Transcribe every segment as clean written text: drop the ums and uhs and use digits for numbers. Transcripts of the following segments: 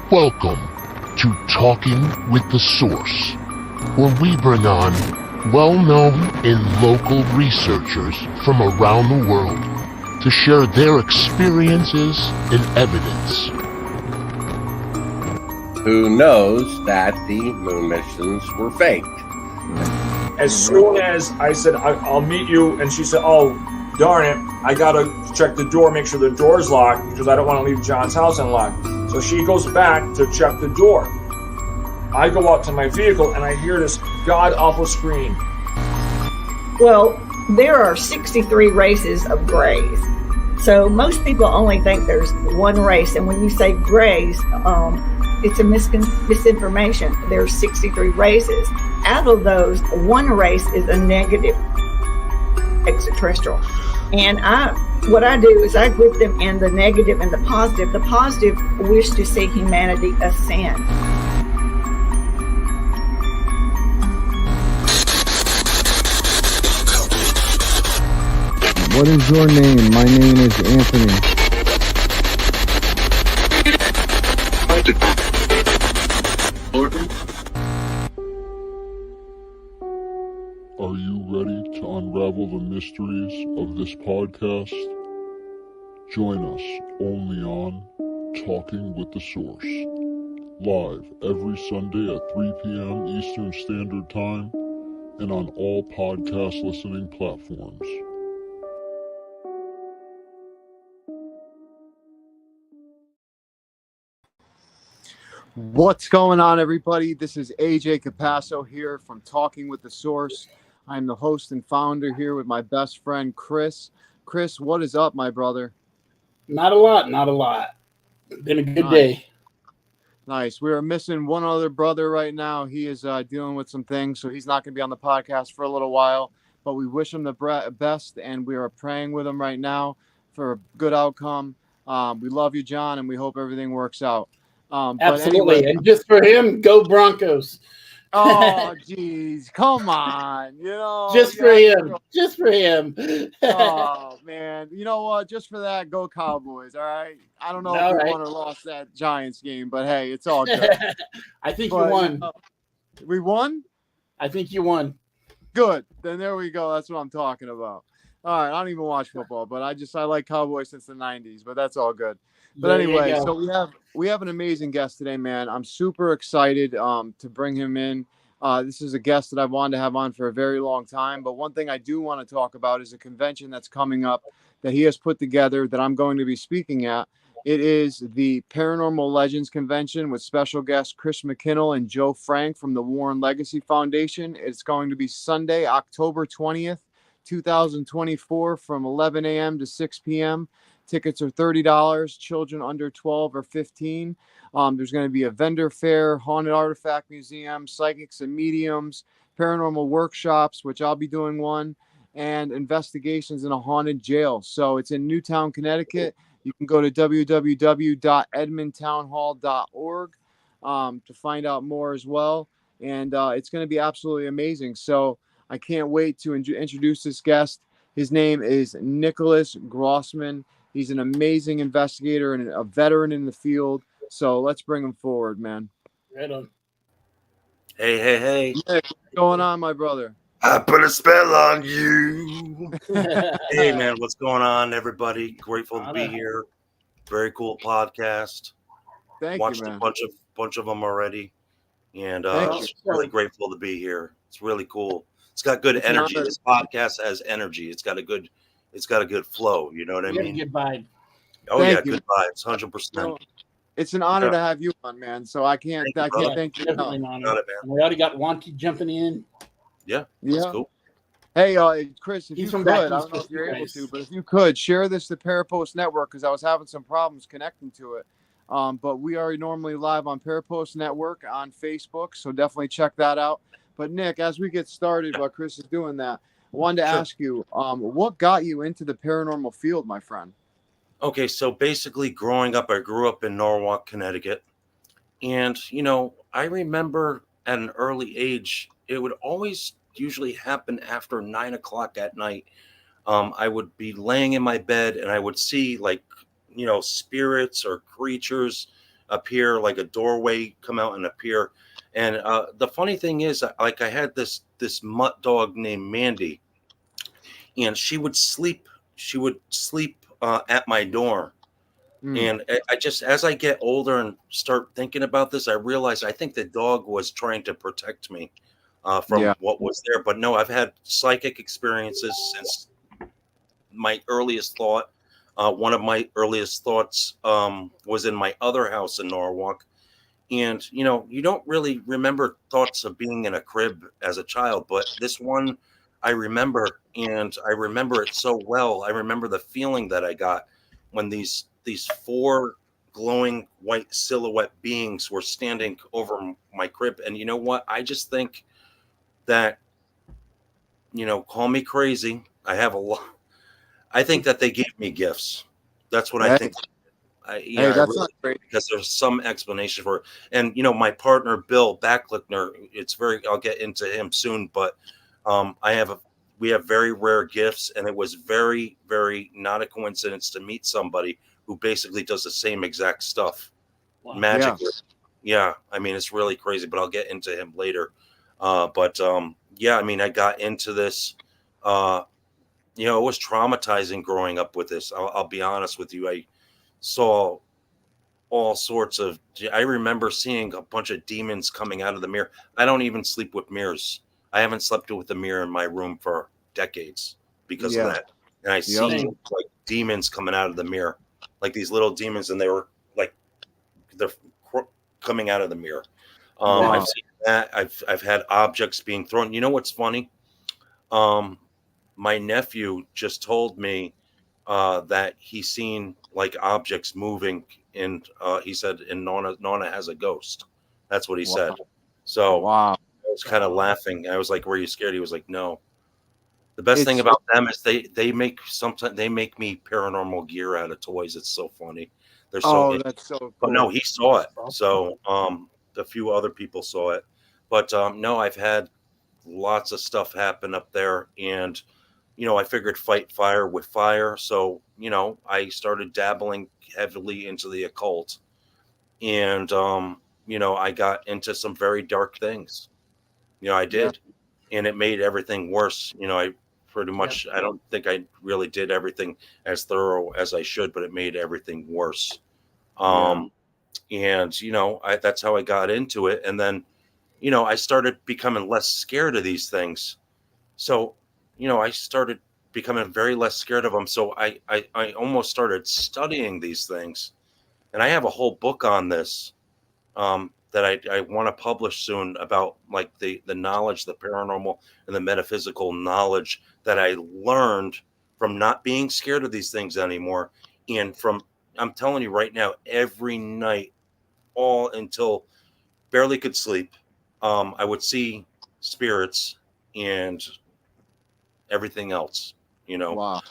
Welcome to Talking with the Source, where we bring on well-known and local researchers from around the world to share their experiences and evidence. Who knows that the moon missions were faked? As soon as I said, I'll meet you, and she said, oh, darn it, I gotta check the door, make sure the door's locked, because I don't want to leave John's house unlocked. So she goes back to check the door. I go out to my vehicle, and I hear this god-awful scream. Well, there are 63 races of grays. So most people only think there's one race, and when you say grays, it's a misinformation. There's 63 races. Out of those, one race is a negative extraterrestrial. And what I do is I group them in the negative and the positive. The positive wish to see humanity ascend. What is your name? My name is Anthony. Are you ready to unravel the mysteries of this podcast? Join us only on Talking with the Source, live every Sunday at 3 p.m. Eastern Standard Time and on all podcast listening platforms. What's going on, everybody? This is AJ Capasso here from Talking with the Source. I'm the host and founder here with my best friend, Kris. Kris, what is up, my brother? Not a lot. Been a good day. Nice. We are missing one other brother right now. He is dealing with some things, so he's not going to be on the podcast for a little while. But we wish him the best, and we are praying with him right now for a good outcome. We love you, John, and we hope everything works out. Absolutely. Anyway, and just for him, go Broncos. Oh, geez. Come on. Just for him. Oh, man. You know what? Just for that, go Cowboys. All right. I don't know if we won or lost that Giants game, but hey, it's all good. I think you won. We won? I think you won. Good. Then there we go. That's what I'm talking about. All right. I don't even watch football, but I like Cowboys since the 90s, but that's all good. But anyway, so we have an amazing guest today, man. I'm super excited to bring him in. This is a guest that I've wanted to have on for a very long time. But one thing I do want to talk about is a convention that's coming up that he has put together that I'm going to be speaking at. It is the Paranormal Legends Convention with special guests Chris McKinnell and Joe Frank from the Warren Legacy Foundation. It's going to be Sunday, October 20th, 2024 from 11 a.m. to 6 p.m. Tickets are $30. Children under 12 or 15. There's going to be a vendor fair, haunted artifact museum, psychics and mediums, paranormal workshops, which I'll be doing one, and investigations in a haunted jail. So it's in Newtown, Connecticut. You can go to www.edmondtownhall.org to find out more as well. And it's going to be absolutely amazing. So I can't wait to introduce this guest. His name is Nicholas Grossman. He's an amazing investigator and a veteran in the field. So let's bring him forward, man. Right on. Hey. Nick, what's going on, my brother? I put a spell on you. Hey, man, what's going on, everybody? Grateful to be here. Very cool podcast. Watched a bunch of them already. And just really grateful to be here. It's really cool. It's got good energy. This podcast has energy. It's got a good flow. You know what I mean? Good vibe. Oh, yeah, good vibes, 100%. It's an honor to have you on, man. So I can't thank you. Definitely an honor. We already got Wanty jumping in. Yeah, that's cool. Hey, Kris, if you could, I don't know if you're able to, but if you could, share this to Parapost Network because I was having some problems connecting to it. But we are normally live on Parapost Network on Facebook, so definitely check that out. But Nick, as we get started while Kris is doing that, I wanted to ask you, what got you into the paranormal field, my friend? Okay, so basically growing up, I grew up in Norwalk, Connecticut. And, I remember at an early age, it would always usually happen after 9 o'clock at night. I would be laying in my bed and I would see spirits or creatures appear, like a doorway come out and appear. And the funny thing is, like, I had this mutt dog named Mandy, and she would sleep. She would sleep at my door. And I just, as I get older and start thinking about this, I realize I think the dog was trying to protect me from what was there. But no, I've had psychic experiences since my earliest thought. One of my earliest thoughts was in my other house in Norwalk. And, you know, you don't really remember thoughts of being in a crib as a child, but this one I remember, and I remember it so well. I remember the feeling that I got when these four glowing white silhouette beings were standing over my crib. And you know what? I just think that, you know, call me crazy. I have a lot. I think that they gave me gifts. That's what I think. That's really, not great. because there's some explanation for it. And, you know, my partner, Bill Backlickner, I'll get into him soon, but we have very rare gifts, and it was very, very not a coincidence to meet somebody who basically does the same exact stuff magically. Yeah. I mean, it's really crazy, but I'll get into him later. Yeah, I mean, I got into this, you know, it was traumatizing growing up with this. I'll be honest with you. I saw all sorts of, I remember seeing a bunch of demons coming out of the mirror. I don't even sleep with mirrors. I haven't slept with a mirror in my room for decades because of that. And I see like demons coming out of the mirror, like these little demons, and they were like, they're coming out of the mirror. I've seen that. I've had objects being thrown. You know what's funny? My nephew just told me that he's seen like objects moving, and he said, and Nona has a ghost. That's what he said. So I was kind of laughing. I was like, were you scared? He was like, no. The best thing about them is they make me paranormal gear out of toys. It's so funny. They're so that's so cool. But no, he saw it. So a few other people saw it. But no, I've had lots of stuff happen up there, and you know, I figured fight fire with fire. So, you know, I started dabbling heavily into the occult, and you know, I got into some very dark things. You know, I did, and it made everything worse. You know, I pretty much, I don't think I really did everything as thorough as I should, but it made everything worse. And you know, that's how I got into it. And then, you know, I started becoming less scared of these things. So, you know, I started becoming very less scared of them. So I almost started studying these things. And I have a whole book on this that I want to publish soon about like the knowledge, the paranormal and the metaphysical knowledge that I learned from not being scared of these things anymore. And from, I'm telling you right now, every night, all until barely could sleep, I would see spirits and everything else, you know.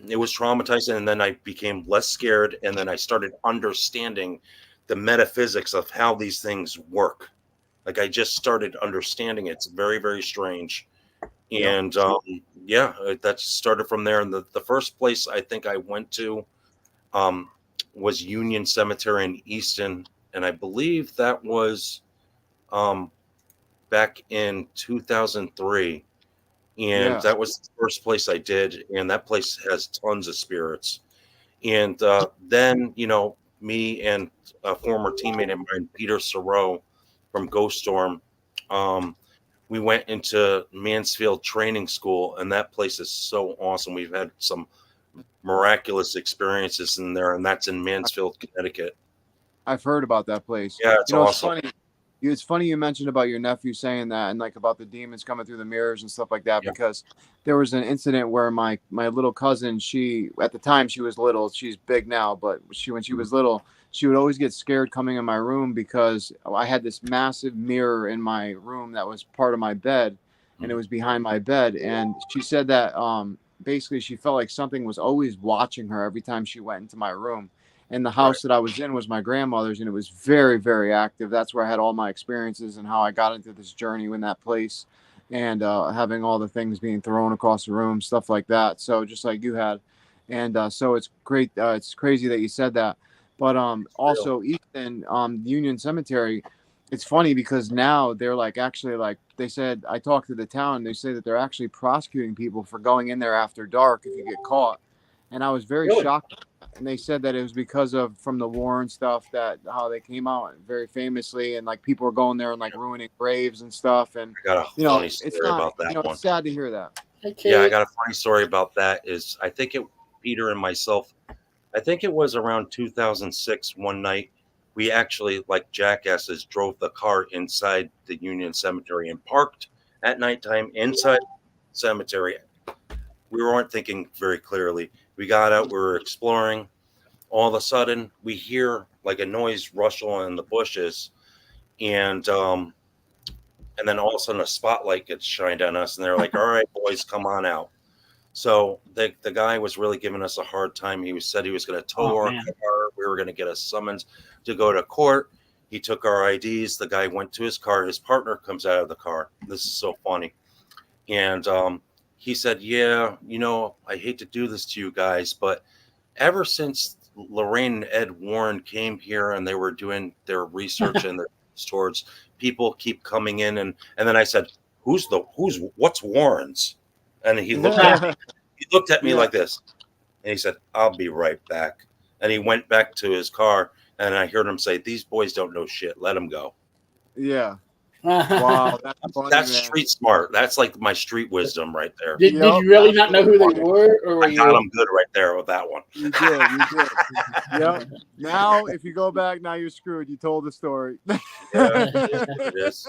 It was traumatizing, and then I became less scared, and then I started understanding the metaphysics of how these things work. Like I just started understanding it. It's very, very strange. And that started from there. And the first place I think I went to was Union Cemetery in Easton, and I believe that was back in 2003. And that was the first place I did. And that place has tons of spirits. And then, you know, me and a former teammate of mine, Peter Sorrow from Ghost Storm, we went into Mansfield Training School, and that place is so awesome. We've had some miraculous experiences in there, and that's in Mansfield, Connecticut. I've heard about that place. Yeah, it's awesome. It's funny you mentioned about your nephew saying that, and like about the demons coming through the mirrors and stuff like that, because there was an incident where my little cousin, she, at the time she was little, she's big now, but when she was little, she would always get scared coming in my room because I had this massive mirror in my room that was part of my bed, and it was behind my bed. And she said that basically she felt like something was always watching her every time she went into my room. And the house that I was in was my grandmother's, and it was very, very active. That's where I had all my experiences and how I got into this journey in that place, and having all the things being thrown across the room, stuff like that. So just like you had. And so it's great. It's crazy that you said that. But also Easton, Union Cemetery, it's funny because now they're like actually like they said I talked to the town, they say that they're actually prosecuting people for going in there after dark if you get caught. And I was very shocked. And they said that it was because of from the war and stuff that how they came out very famously and like people were going there and like ruining graves and stuff. And I got a funny story about that one. It's sad to hear that. Yeah, I got a funny story about that. Is I think Peter and myself, I think it was around 2006 one night. We actually, like jackasses, drove the car inside the Union Cemetery and parked at nighttime inside the cemetery. We weren't thinking very clearly. We got out, we were exploring. All of a sudden, we hear like a noise rustle in the bushes, and then all of a sudden a spotlight gets shined on us, and they're like, "All right, boys, come on out." So the guy was really giving us a hard time. He said he was going to tow our car. We were going to get a summons to go to court. He took our IDs. The guy went to his car. His partner comes out of the car. This is so funny. And he said, "Yeah, I hate to do this to you guys, but ever since Lorraine and Ed Warren came here and they were doing their research and their towards people keep coming in." And then I said, what's Warren's? And he looked at me like this, and he said, "I'll be right back." And he went back to his car, and I heard him say, "These boys don't know shit. Let them go." Yeah. Wow, that's funny, that's man. Street smart. That's like my street wisdom right there. Did you really not know who they were? Or I got them good right there with that one. You did. Yep. Now, if you go back, now you're screwed. You told the story. Yeah, it is.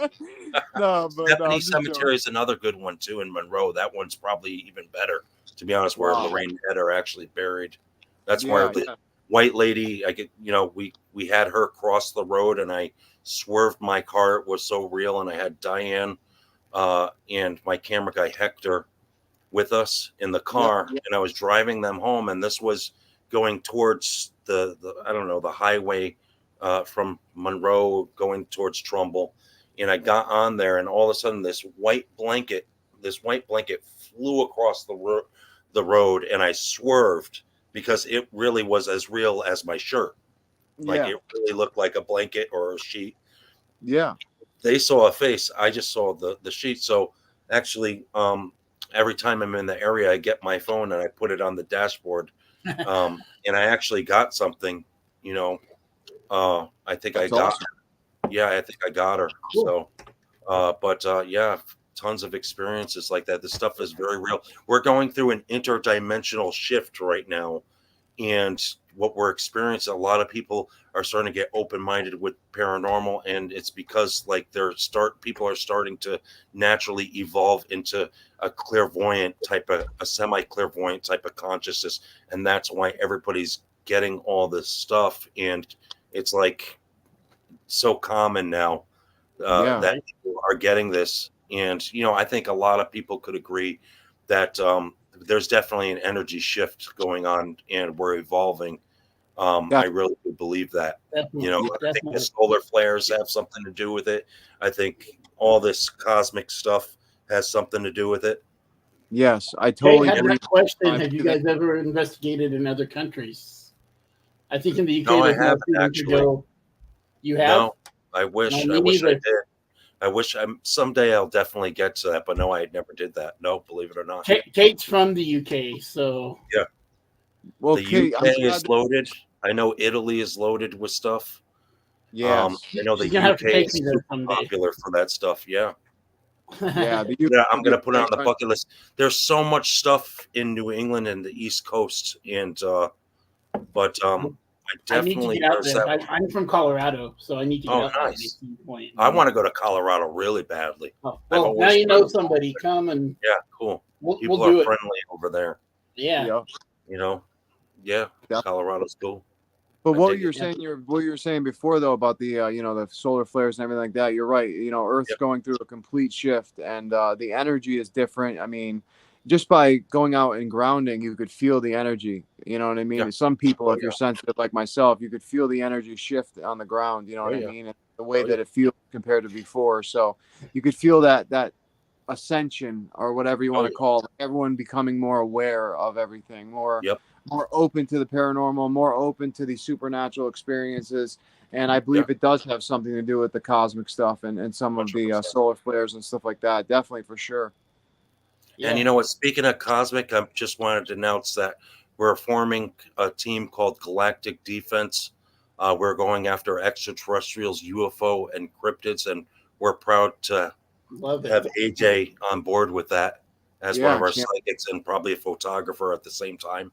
No, but Stephanie Cemetery is another good one too in Monroe. That one's probably even better, to be honest. Where Lorraine and Ed are actually buried. That's where the white lady. We had her cross the road, and I swerved my car. It was so real, and I had Diane and my camera guy Hector with us in the car, and I was driving them home, and this was going towards the highway from Monroe going towards Trumbull, and I got on there, and all of a sudden this white blanket flew across the road, and I swerved because it really was as real as my shirt. Like it really looked like a blanket or a sheet. Yeah. They saw a face. I just saw the sheet. So actually, every time I'm in the area, I get my phone and I put it on the dashboard. And I actually got something, I think That's I got awesome. Her. Yeah, I think I got her. Cool. So, tons of experiences like that. This stuff is very real. We're going through an interdimensional shift right now. And what we're experiencing, a lot of people are starting to get open-minded with paranormal, and it's because like people are starting to naturally evolve into a semi-clairvoyant type of consciousness, and that's why everybody's getting all this stuff, and it's like so common now that people are getting this, and I think a lot of people could agree that there's definitely an energy shift going on, and we're evolving. I really do believe that. Definitely. I think the solar flares have something to do with it. I think all this cosmic stuff has something to do with it. Yes, I totally agree. That question: have you guys ever investigated in other countries? I think in the UK. No, I haven't actually. You have? No, I wish. I wish I did. I wish someday I'll definitely get to that, but no, I never did that. No, believe it or not. Kate's from the UK, so yeah. Well, the UK is loaded. I know Italy is loaded with stuff. Yeah, I know the UK is super popular for that stuff. Yeah. I'm gonna put it on the bucket list. There's so much stuff in New England and the East Coast, and I definitely. I need to get out there. I'm from Colorado, so I need to get out there. Nice. I want to go to Colorado really badly. Oh, well, now you know somebody. Come and cool. People are friendly over there. Yeah. Colorado's cool. But what you were saying before though about the the solar flares and everything like that, you're right. Earth's going through a complete shift, and the energy is different. I mean, just by going out and grounding, you could feel the energy. You know what I mean? Yeah. Some people, if you're sensitive like myself, you could feel the energy shift on the ground. You know what I mean? And the way that it feels compared to before. So you could feel that ascension or whatever you want to call it. Everyone becoming more aware of everything, more open to the paranormal, more open to these supernatural experiences. And I believe it does have something to do with the cosmic stuff and some of the solar flares and stuff like that. Definitely, for sure. Yeah. And you know what? Speaking of cosmic, I just wanted to announce that we're forming a team called Galactic Defense. We're going after extraterrestrials, UFO, and cryptids, and we're proud to have AJ on board with that as one of our psychics and probably a photographer at the same time.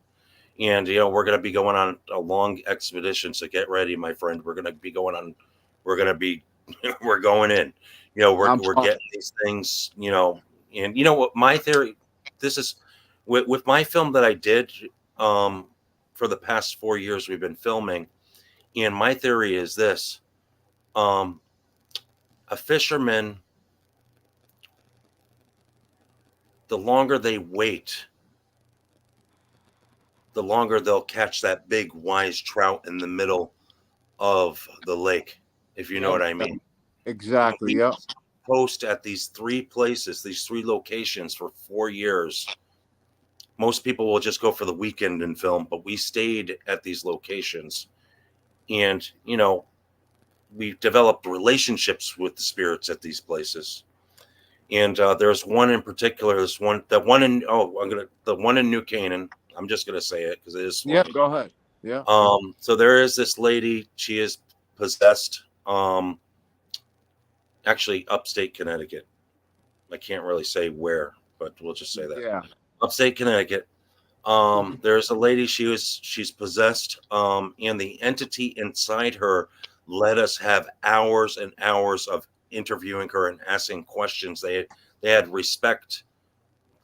And, you know, we're going to be going on a long expedition. So get ready, my friend. We're going to be going in. You know, we're getting these things, you know. And you know what, my theory, this is with my film that I did for the past 4 years we've been filming. And my theory is this, a fisherman, the longer they wait, the longer they'll catch that big wise trout in the middle of the lake, if you know what I mean. Exactly. Yeah. Post at these 3 places, these 3 locations for 4 years. Most people will just go for the weekend and film, but we stayed at these locations, and you know, we developed relationships with the spirits at these places. And there's one in particular, the one in New Canaan. I'm just gonna say it because it is funny. Yeah, go ahead. Yeah. So there is this lady. She is possessed. Actually, upstate Connecticut. I can't really say where, but we'll just say that. Yeah. Upstate Connecticut. There's a lady. She's possessed. And the entity inside her let us have hours and hours of interviewing her and asking questions. They had respect.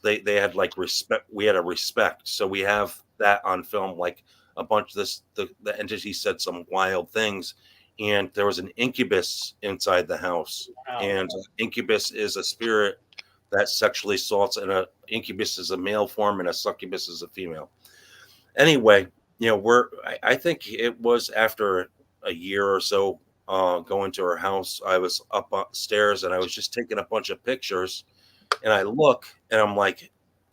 They had like respect. We had a respect. So we have that on film. Like a bunch of this, the entity said some wild things. And there was an incubus inside the house. Wow. And incubus is a spirit that sexually assaults, and a incubus is a male form and a succubus is a female. Anyway, you know, I think it was after a year or so going to her house, I was upstairs and I was just taking a bunch of pictures, and I look and I'm like,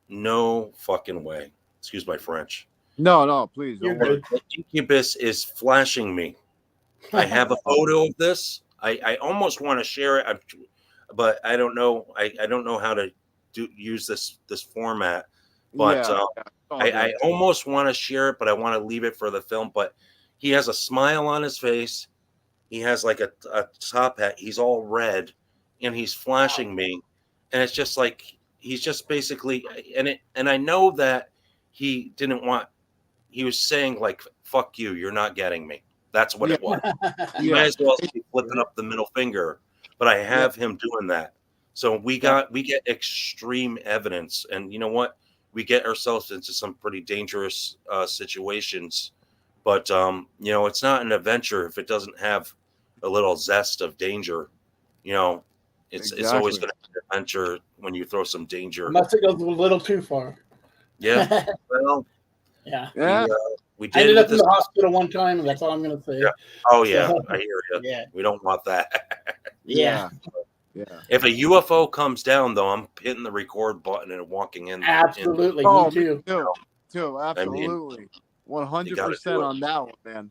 no fucking way. Excuse my French. No, please. Don't worry. The incubus is flashing me. I have a photo of this. I almost want to share it, but I don't know. I don't know how to use this format. But I almost want to share it, but I want to leave it for the film. But he has a smile on his face. He has like a top hat. He's all red, and he's flashing me, and it's just like he's just basically. And I know that he didn't want. He was saying like, "Fuck you, you're not getting me." That's what it was. You might as well be flipping up the middle finger. But I have him doing that. So we get extreme evidence. And you know what? We get ourselves into some pretty dangerous situations. But, you know, it's not an adventure if it doesn't have a little zest of danger. You know, it's always going to be an adventure when you throw some danger. Unless it goes a little too far. Yeah. Well, yeah. We did. I ended up in the hospital one time, and that's all I'm going to say. Yeah. Oh, yeah. So, I hear you. Yeah. We don't want that. Yeah. If a UFO comes down, though, I'm hitting the record button and walking in. Absolutely. Me too. Absolutely. 100% on that one, man.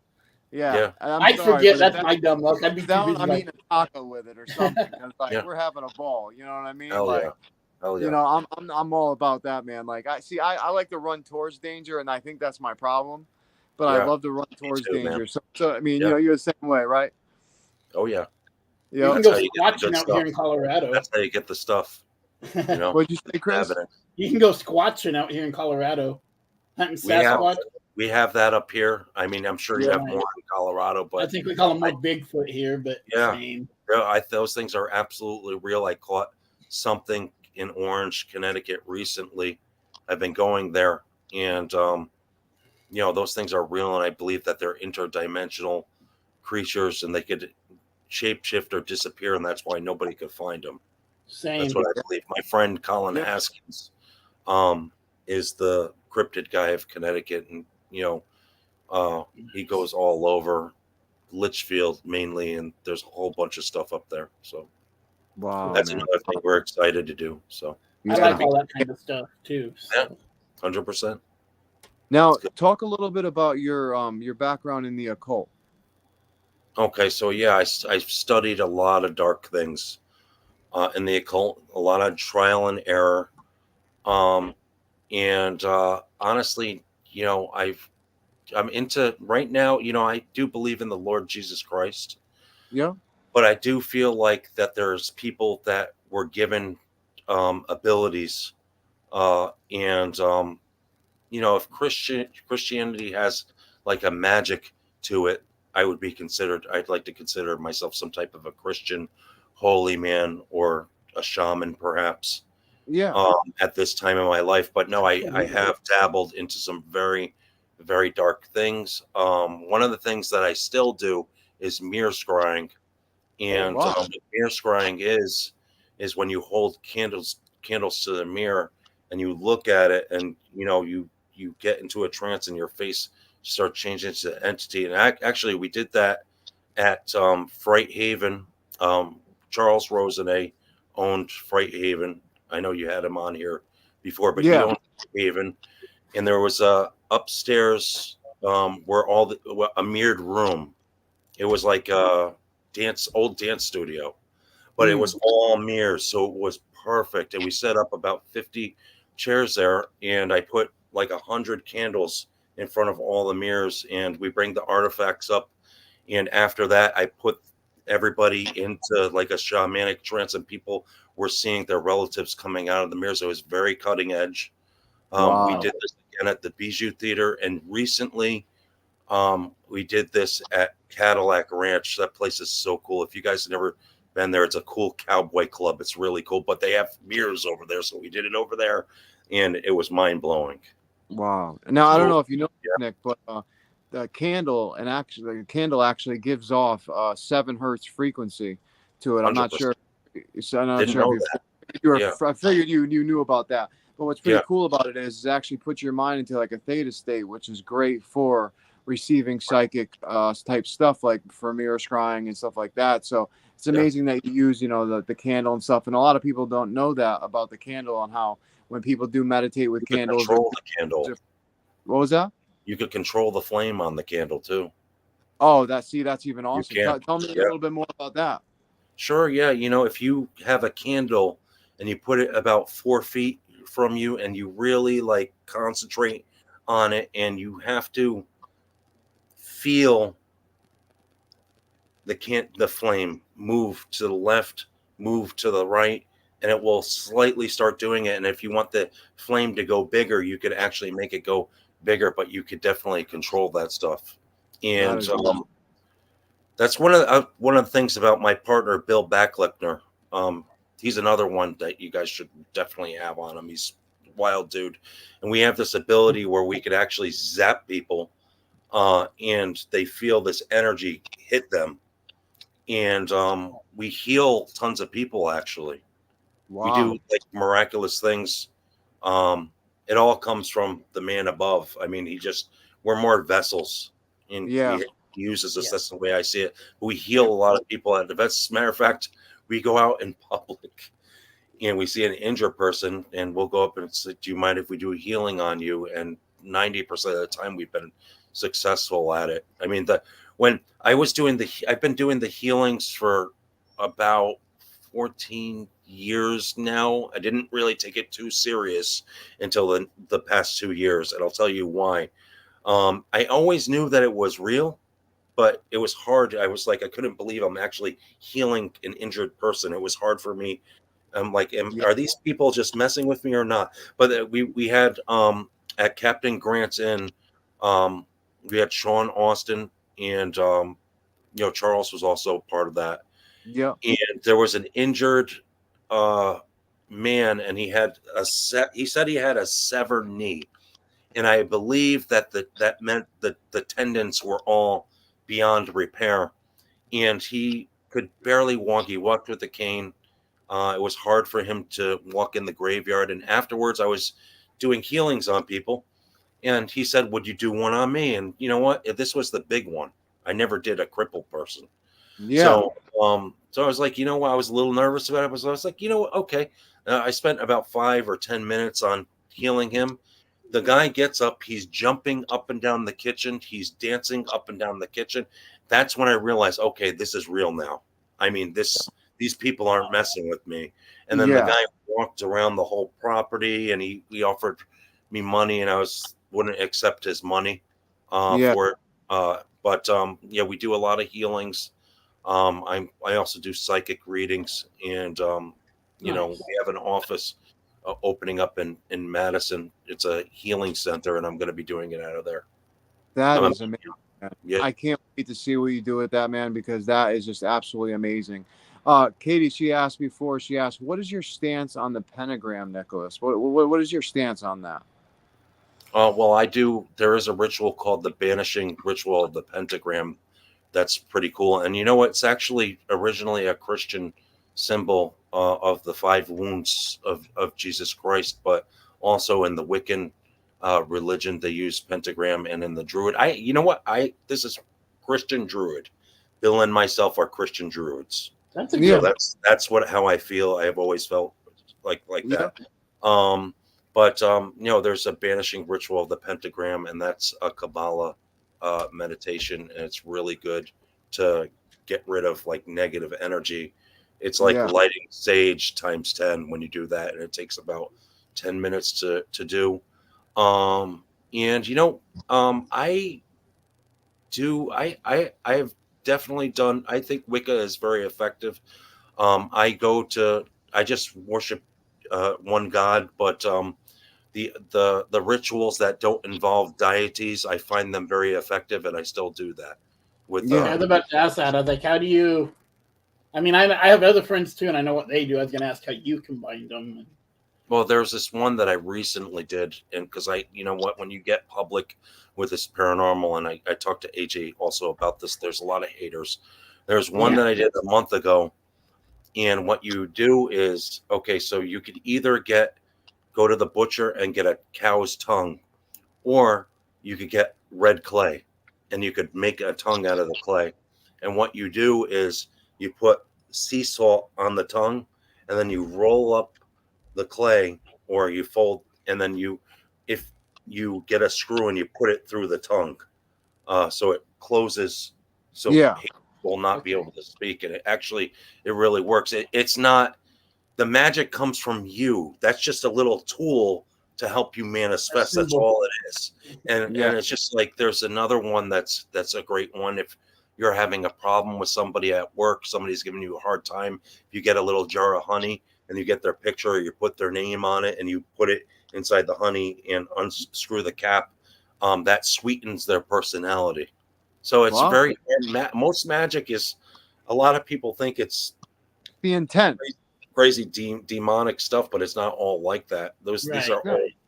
Yeah. I forget. That's my dumb luck. I'd be too busy. I'm eating a taco with it or something. Like, we're having a ball. You know what I mean? You know, I'm all about that, man. Like I like to run towards danger, and I think that's my problem. But I love to run towards danger. So I mean, you know, you're the same way, right? Oh yeah. You can go squatching out here in Colorado. That's how you get the stuff. You know? What'd you say, Chris? You can go squatching out here in Colorado. Hunting Sasquatch. We have that up here. I mean, I'm sure you have more in Colorado, but I think we call them more Bigfoot here, but same. Those things are absolutely real. I caught something in Orange, Connecticut recently. I've been going there, and you know, those things are real, and I believe that they're interdimensional creatures, and they could shapeshift or disappear, and that's why nobody could find them. Same. That's what I believe. My friend Colin Haskins is the cryptid guy of Connecticut, and you know, he goes all over Litchfield mainly, and there's a whole bunch of stuff up there. So Wow, That's man. another thing we're excited to do. So I like all that kind of stuff too. So. 100%. Now, talk a little bit about your background in the occult. Okay, so yeah, I've studied a lot of dark things in the occult, a lot of trial and error. And honestly, I'm into right now, I do believe in the Lord Jesus Christ, Yeah. but I do feel like that there's people that were given abilities, and if Christianity has like a magic to it, I'd like to consider myself some type of a Christian holy man or a shaman, perhaps, Yeah. at this time in my life. But no, I have dabbled into some very, very dark things. One of the things that I still do is mirror scrying. And Wow. what mirror scrying is when you hold candles to the mirror and you look at it, and you get into a trance and your face starts changing into the entity. And actually, we did that at Fright Haven. Charles Rosenet owned Fright Haven. I know you had him on here before, but he Yeah. owned Fright Haven, and there was a upstairs where a mirrored room. It was like a old dance studio, but it was all mirrors, so it was perfect. And we set up about 50 chairs there, and I put like 100 candles in front of all the mirrors, and we bring the artifacts up. And after that, I put everybody into like a shamanic trance, and people were seeing their relatives coming out of the mirrors. It was very cutting edge. Wow. We did this again at the Bijou Theater, and recently we did this at Cadillac Ranch. That place is so cool. If you guys have never been there, it's a cool cowboy club. It's really cool, but they have mirrors over there, so we did it over there, and it was mind blowing. Wow. Now, I don't know if you know, Yeah. Nick, but the candle actually gives off 7 hertz frequency to it. I'm not 100%. sure. So I'm not Didn't sure know if that. I figured you knew about that. But what's pretty Yeah. cool about it is it actually puts your mind into like a theta state, which is great for receiving psychic type stuff, like for mirror scrying and stuff like that. So it's amazing that you use, the candle and stuff. And a lot of people don't know that about the candle, and how when people do meditate with You could candles. control the candle. What was that? You could control the flame on the candle too. Oh, that's even awesome. can. Tell me a Yeah. little bit more about that. Sure, yeah. If you have a candle and you put it about 4 feet from you, and you really like concentrate on it, and you have to feel the flame move to the left, move to the right, and it will slightly start doing it. And if you want the flame to go bigger, you could actually make it go bigger, but you could definitely control that stuff. And that's one of the things about my partner Bill Backlickner. He's another one that you guys should definitely have on him. He's a wild dude, and we have this ability where we could actually zap people, and they feel this energy hit them, and we heal tons of people. Actually, we do like miraculous things. It all comes from the man above. I mean, we're more vessels, and he uses us. That's the way I see it. But we heal a lot of people at events. As a matter of fact, we go out in public and we see an injured person, and we'll go up and say, "Do you mind if we do a healing on you?" And 90% of the time, we've been successful at it. I mean, I've been doing the healings for about 14 years now. I didn't really take it too serious until the past 2 years, and I'll tell you why. I always knew that it was real, but it was hard. I was like, I couldn't believe I'm actually healing an injured person. It was hard for me. I'm like, are these people just messing with me or not? But we had at Captain Grant's Inn, we had Sean Austin, and Charles was also part of that. Yeah. And there was an injured man, and he said he had a severed knee. And I believe that meant that the tendons were all beyond repair, and he could barely walk. He walked with a cane. It was hard for him to walk in the graveyard. And afterwards, I was doing healings on people, and he said, "Would you do one on me?" And you know what? This was the big one. I never did a crippled person. Yeah. So I was like, you know what? I was a little nervous about it. I was like, you know what? Okay. I spent about 5 or 10 minutes on healing him. The guy gets up. He's jumping up and down the kitchen. He's dancing up and down the kitchen. That's when I realized, okay, this is real now. I mean, these people aren't messing with me. And then the guy walked around the whole property, and he offered me money, and wouldn't accept his money for it. But yeah, we do a lot of healings. I also do psychic readings, and you know, we have an office opening up in Madison. It's a healing center, and I'm going to be doing it out of there. That is amazing. Yeah. I can't wait to see what you do with that, man, because that is just absolutely amazing. Katie, she asked, what is your stance on the pentagram, Nicholas? What is your stance on that? Well, there is a ritual called the banishing ritual of the pentagram. That's pretty cool. And you know what? It's actually originally a Christian symbol of the 5 wounds of Jesus Christ, but also in the Wiccan religion, they use pentagram, and in the Druid. You know what? This is Christian Druid. Bill and myself are Christian Druids. That's how I feel. I have always felt like that. But you know, there's a banishing ritual of the pentagram, and that's a Kabbalah meditation, and it's really good to get rid of like negative energy. It's like lighting sage times 10 when you do that, and it takes about 10 minutes to do. And you know, I've definitely done. I think Wicca is very effective. I just worship one God, but the rituals that don't involve deities, I find them very effective, and I still do that. I was about to ask that. I was like, how do you? I mean, I have other friends too, and I know what they do. I was going to ask how you combine them. Well, there's this one that I recently did, and because you know what, when you get public with this paranormal, and I talked to AJ also about this, there's a lot of haters. There's one that I did a month ago, and what you do is, okay, so you could either go to the butcher and get a cow's tongue, or you could get red clay, and you could make a tongue out of the clay. And what you do is you put sea salt on the tongue, and then you roll up the clay, or you fold, and then if you get a screw and you put it through the tongue, so it closes, so he will not be able to speak. And it really works. It's not, the magic comes from you. That's just a little tool to help you manifest. That's all it is. And it's just like, there's another one that's a great one. If you're having a problem with somebody at work, somebody's giving you a hard time, if you get a little jar of honey and you get their picture, or you put their name on it and you put it inside the honey and unscrew the cap, that sweetens their personality. So it's most magic is, a lot of people think it's the intent, crazy demonic stuff, but it's not all like that. These are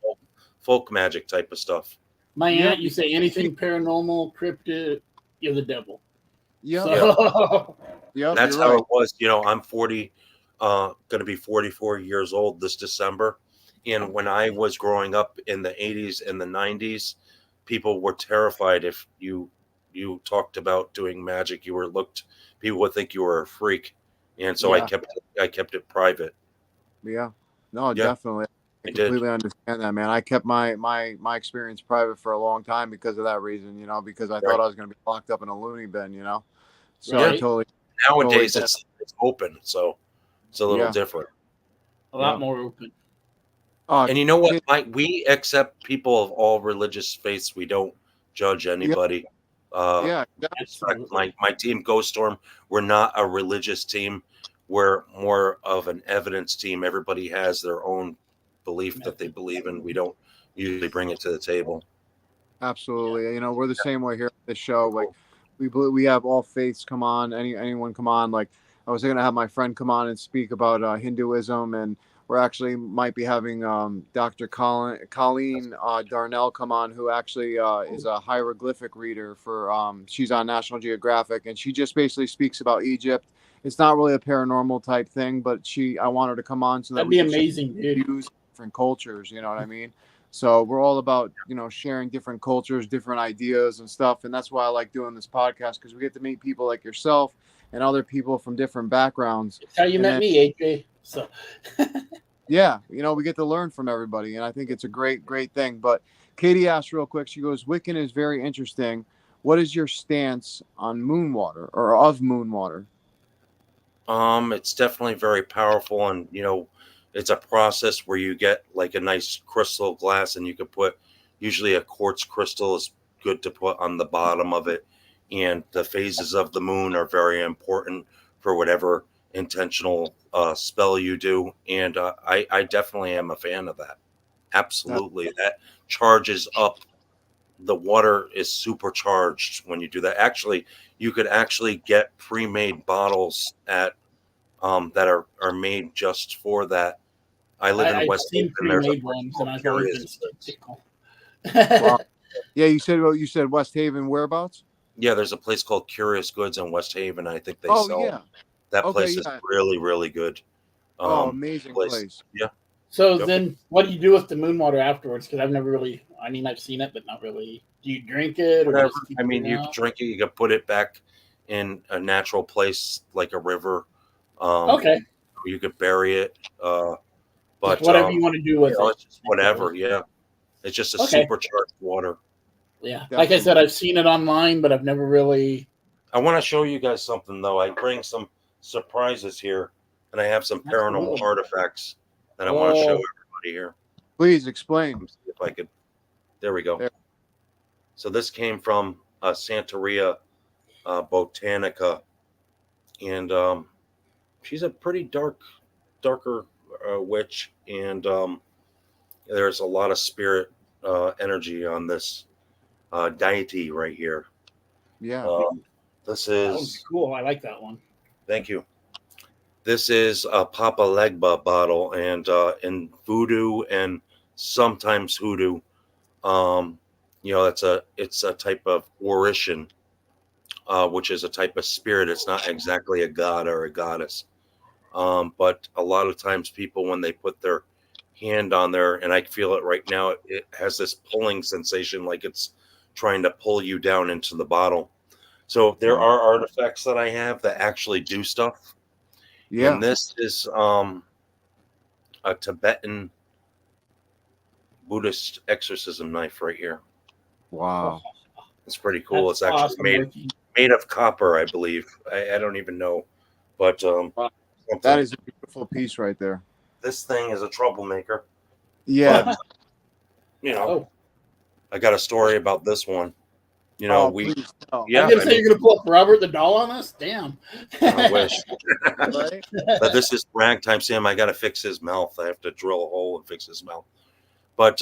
all folk magic type of stuff. My aunt, you say anything paranormal, cryptid, you're the devil. That's how it was. You know, I'm 40, going to be 44 years old this December. And when I was growing up in the 80s and the 90s, people were terrified if you talked about doing magic. People would think you were a freak. And so I kept it private. Yeah. No, definitely. I completely understand that, man. I kept my experience private for a long time because of that reason, you know, because I thought I was going to be locked up in a loony bin, you know. So nowadays it's open, so it's a little different. A lot more open. And you know what? We accept people of all religious faiths. We don't judge anybody. My team, Ghost Storm, we're not a religious team. We're more of an evidence team. Everybody has their own belief that they believe in. We don't usually bring it to the table. Absolutely. You know, we're the same way here at the show. Like, we have all faiths come on. Anyone come on. Like, I was going to have my friend come on and speak about Hinduism, and we're actually might be having Dr. Colleen Darnell come on, who actually is a hieroglyphic reader for she's on National Geographic, and she just basically speaks about Egypt. It's not really a paranormal type thing, but I want her to come on so that that'd be amazing. Use different cultures, you know what I mean? So we're all about, you know, sharing different cultures, different ideas and stuff. And that's why I like doing this podcast, because we get to meet people like yourself and other people from different backgrounds. That's how you met me, AJ. So yeah, we get to learn from everybody, and I think it's a great thing. But Katie asked real quick, she goes, Wiccan is very interesting. What is your stance on moon water or of moon water? It's definitely very powerful, and it's a process where you get like a nice crystal glass, and you could put, usually a quartz crystal is good to put on the bottom of it, and the phases of the moon are very important for whatever intentional spell you do, and I definitely am a fan of that. Absolutely, that charges up. The water is supercharged when you do that. Actually, you could actually get pre-made bottles at that are made just for that. I live in West I've seen Haven. pre-made ones, and I've always been skeptical. Wow. Yeah, you said West Haven, whereabouts? Yeah, there's a place called Curious Goods in West Haven. I think they sell. Yeah. That place is really, really good. Amazing place. Yeah. So then, what do you do with the moon water afterwards? Because I've never really, I've seen it, but not really. Do you drink it? Or whatever. You can drink it. You can put it back in a natural place like a river. Okay. You could bury it. But just whatever you want to do with it. It's just whatever. Yeah. It's just a supercharged water. Yeah. Definitely. Like I said, I've seen it online, but I've never really. I want to show you guys something, though. I bring some surprises here, and I have some paranormal artifacts that I want to show everybody here. Please explain. See if I could. There we go. There. So this came from Santeria Botanica, and she's a pretty darker witch, and there's a lot of spirit energy on this deity right here. Yeah. This is cool. I like that one. Thank you. This is a Papa Legba bottle, and in voodoo and sometimes hoodoo, it's a type of Orishan, which is a type of spirit. It's not exactly a god or a goddess, but a lot of times people, when they put their hand on there, and I feel it right now, it has this pulling sensation, like it's trying to pull you down into the bottle. So there are artifacts that I have that actually do stuff. Yeah. And this is a Tibetan Buddhist exorcism knife right here. Wow. It's pretty cool. That's it's actually awesome. made of copper, I believe. I don't even know. But that is a beautiful piece right there. This thing is a troublemaker. Yeah. But, I got a story about this one. Yeah, I'm gonna say you're gonna pull up Robert the doll on us. Damn. I wish. But this is ragtime Sam. I gotta fix his mouth. I have to drill a hole and fix his mouth. But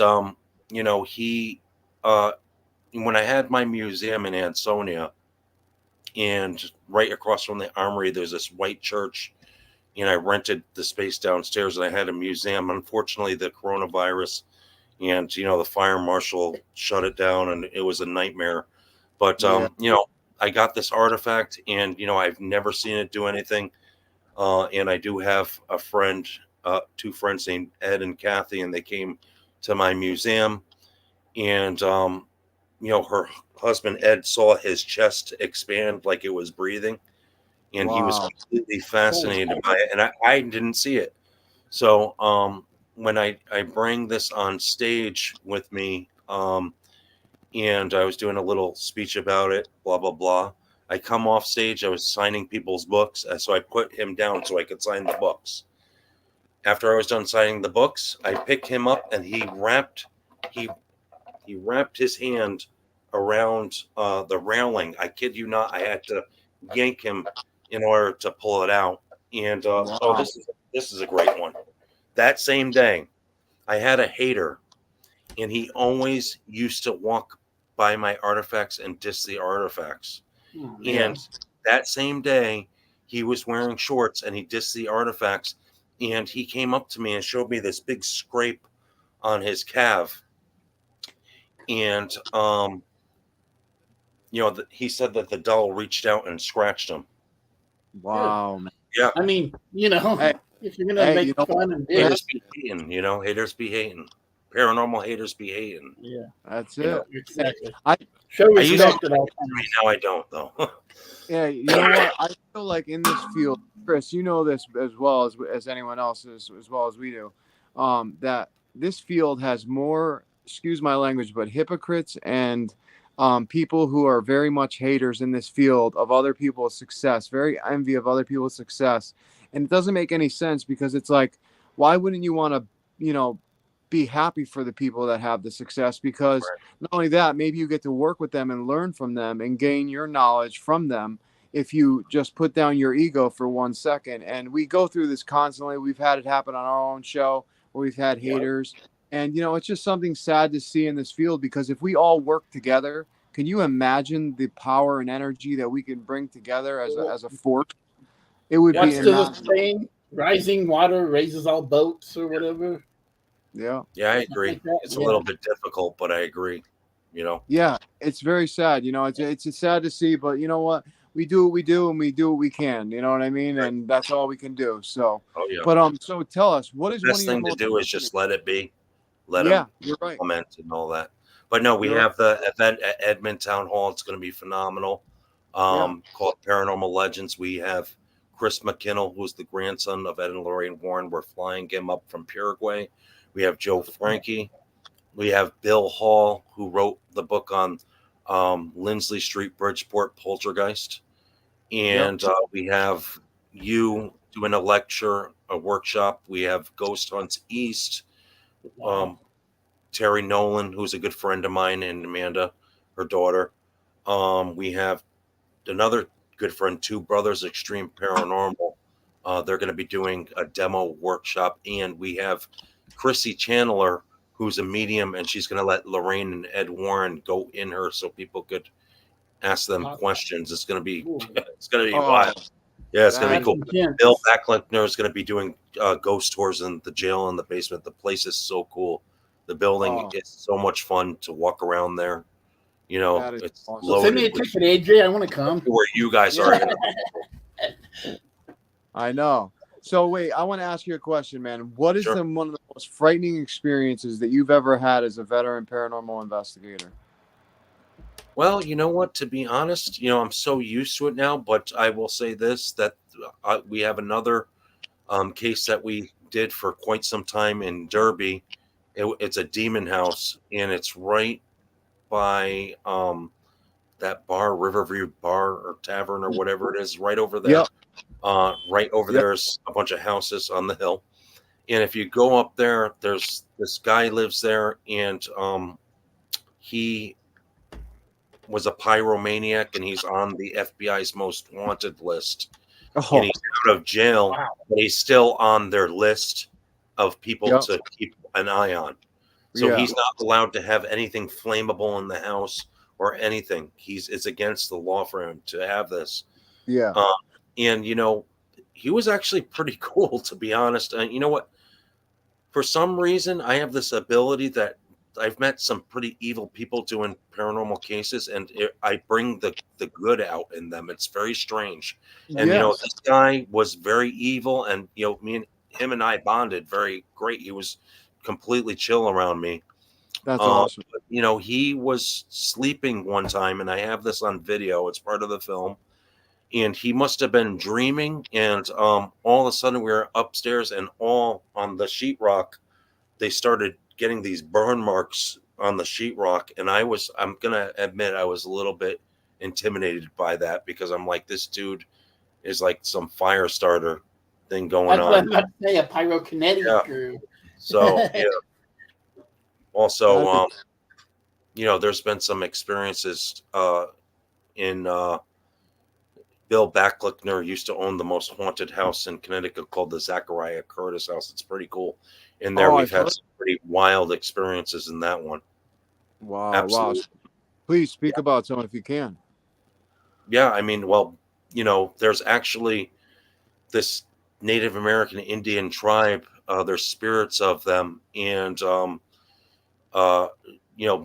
he when I had my museum in Ansonia, and right across from the armory, there's this white church, and I rented the space downstairs, and I had a museum. Unfortunately, the coronavirus and the fire marshal shut it down, and it was a nightmare. But I got this artifact, and I've never seen it do anything. And I do have a friend, two friends named Ed and Kathy, and they came to my museum, and her husband Ed saw his chest expand like it was breathing, and he was completely fascinated by it, and I didn't see it. So when I bring this on stage with me, and I was doing a little speech about it, blah, blah, blah. I come off stage. I was signing people's books. So I put him down so I could sign the books. After I was done signing the books, I picked him up, and he wrapped his hand around the railing. I kid you not. I had to yank him in order to pull it out. And this is a great one. That same day, I had a hater, and he always used to walk by my artifacts and diss the artifacts. And that same day, he was wearing shorts, and he dissed the artifacts, and he came up to me and showed me this big scrape on his calf. And he said that the doll reached out and scratched him. Wow, man. Yeah. I mean, if you're gonna make fun and haters be hating, haters be hating. paranormal haters be hating. Yeah, That's You it. know, exactly. I Show I used to respect at all times. right now I don't though. Yeah, you know what? I feel like in this field, Kris, you know this as well as anyone else, as well as we do, that this field has more, excuse my language, but hypocrites and people who are very much haters in this field of other people's success, very envy of other people's success. And it doesn't make any sense because it's like, why wouldn't you want to, be happy for the people that have the success? Because not only that, maybe you get to work with them and learn from them and gain your knowledge from them if you just put down your ego for 1 second. And we go through this constantly. We've had it happen on our own show where we've had haters. And, it's just something sad to see in this field, because if we all work together, can you imagine the power and energy that we can bring together as a force? It would What's be the unimaginable. saying? Rising water raises all boats, or whatever. Yeah. Yeah, I agree. Like that, It's a little bit difficult, but I agree. Yeah, it's very sad. It's sad to see, but you know what? We do what we do, and we do what we can. You know what I mean? Right. And that's all we can do. So, Oh yeah. but so tell us, what is The one best of your thing to most do is just let it be. Let Yeah, them you're right. comment and all that. But no, we You're have the event at Edmond Town Hall. It's going to be phenomenal. Called Paranormal Legends. We have Chris McKinnell, who's the grandson of Ed and Lorraine Warren. We're flying him up from Paraguay. We have Joe Frankie. We have Bill Hall, who wrote the book on Lindsley Street, Bridgeport Poltergeist. And we have you doing a lecture, a workshop. We have Ghost Hunts East. Terry Nolan, who's a good friend of mine, and Amanda, her daughter. We have another good friend, Two Brothers Extreme Paranormal. They're going to be doing a demo workshop. And we have Chrissy Chandler, who's a medium, and she's going to let Lorraine and Ed Warren go in her so people could ask them questions. It's going to be wild. Yeah, it's going to be cool. Bill Backlickner is going to be doing ghost tours in the jail in the basement. The place is so cool. The building is so much fun to walk around there. It's awesome. loaded. Send me a ticket, AJ. I want to come. Where you guys are. I know. So wait, I want to ask you a question, man. What is one of the most frightening experiences that you've ever had as a veteran paranormal investigator? Well, you know what? To be honest, I'm so used to it now. But I will say this: that we have another case that we did for quite some time in Derby. It's a demon house, and it's right by that bar, Riverview Bar or Tavern or whatever it is, right over there. Right over there's a bunch of houses on the hill. And if you go up there, there's this guy lives there, and he was a pyromaniac, and he's on the FBI's most wanted list. And he's out of jail, but he's still on their list of people to keep an eye on. So he's not allowed to have anything flammable in the house or anything. It's against the law for him to have this. Yeah. And, he was actually pretty cool, to be honest. And you know what? For some reason, I have this ability that I've met some pretty evil people doing paranormal cases, and I bring the good out in them. It's very strange. And, this guy was very evil, and, him and I bonded very great. He was completely chill around me. That's awesome. But, he was sleeping one time, and I have this on video. It's part of the film. And he must have been dreaming, and all of a sudden we were upstairs, and all on the sheetrock, they started getting these burn marks on the sheetrock. And I'm gonna admit, I was a little bit intimidated by that, because I'm like, this dude is like some fire starter thing going on. I was about to say a pyrokinetic. So also, there's been some experiences in. Bill Backlickner used to own the most haunted house in Connecticut called the Zachariah Curtis House. It's pretty cool. In there, we've had some pretty wild experiences in that one. Wow. Absolutely. Wow. Please speak about some if you can. Yeah, I mean, there's actually this Native American Indian tribe. There's spirits of them. And,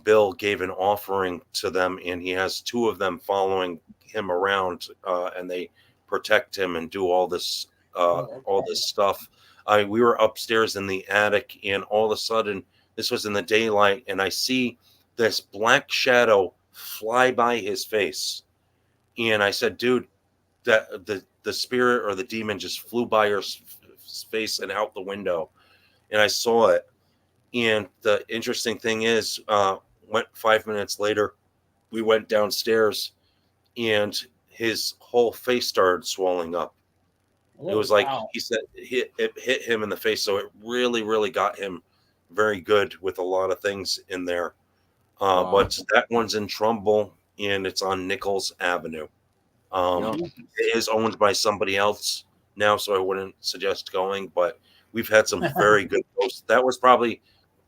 Bill gave an offering to them, and he has two of them following him around, and they protect him and do all this stuff. We were upstairs in the attic, and all of a sudden This was in the daylight, and I see this black shadow fly by his face. And I said, dude, that the spirit or the demon just flew by your face and out the window. And I saw it. And the interesting thing is, went 5 minutes later, we went downstairs, and his whole face started swelling up. It was like, he said it hit him in the face. So it really, really got him very good with a lot of things in there. But that one's in Trumbull, and it's on Nichols Avenue. It is owned by somebody else now, so I wouldn't suggest going, but we've had some very good ghosts. That was probably